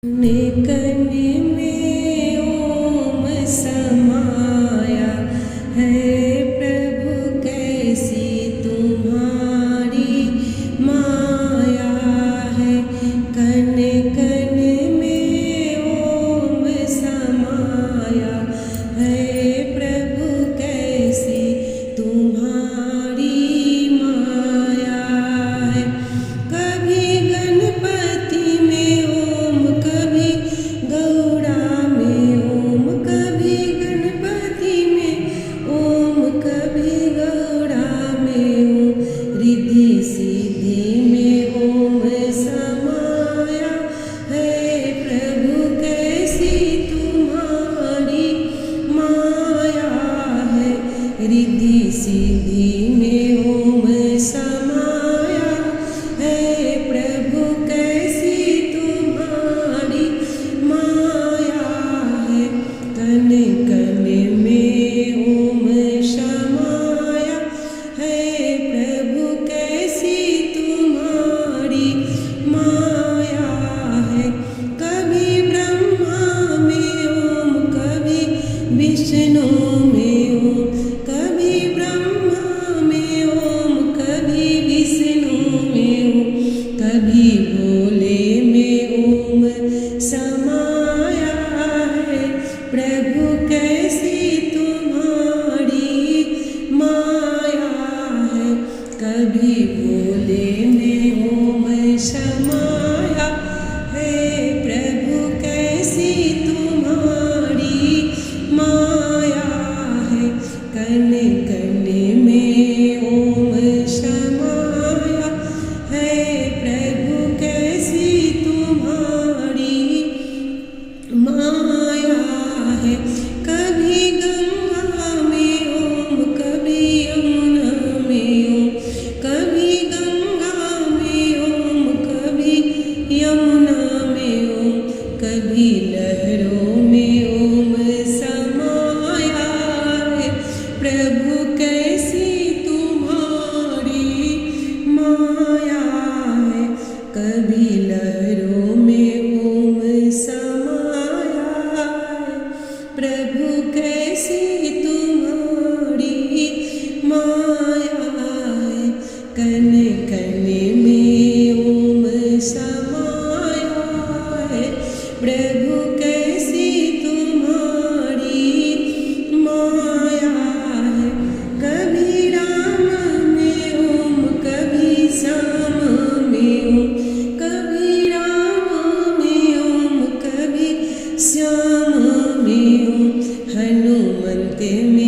कण में ओम समाया है प्रभु, कैसी तुम्हारी माया है। कण कण में ओम समाया है प्रभु, कैसी तुम्हारी माया है। कभी गणपति में ओम, कभी गौड़ा में ओम, कभी गणपति में ओम, कभी गौड़ा में ओम, रिद्धि सिद्धि में ओम समाया है प्रभु, कैसी तुम्हारी माया है। रिद्धि सिद्धि में ओम समाया है प्रभु, कैसी तुम्हारी माया है। कण कण में ओम समाया है प्रभु, कैसी तुम्हारी माया है। कभी ब्रह्मा में ओम, कभी विष्णु में ओम, कभी ब्रह्मा में ओम, कभी विष्णु में ओम, कभी भोले में ओम समाया है प्रभु, कैसी तुम्हारी माया है। कभी भोले में ओम समाया है प्रभु, कैसी तुम्हारी माया है। कण कण में ओम समाया है प्रभु, कैसी तुम्हारी माया है। कभी गंगा में ओम, कभी यमुना में ओम, कभी गंगा में ओम, कभी यमुना में ओम, कभी लहरों में ओम समाया है प्रभु, कैसी तुम्हारी माया है। कभी लहरों में ओम समाया है प्रभु, कैसी तुम्हारी माया है। कण कण में ओम समाया है प्रभु, कैसी तुम्हारी माया है। कभी राम में ओम, कभी श्याम में ओम, कभी राम में ओम, कभी श्याम में ओम, हनुमंत में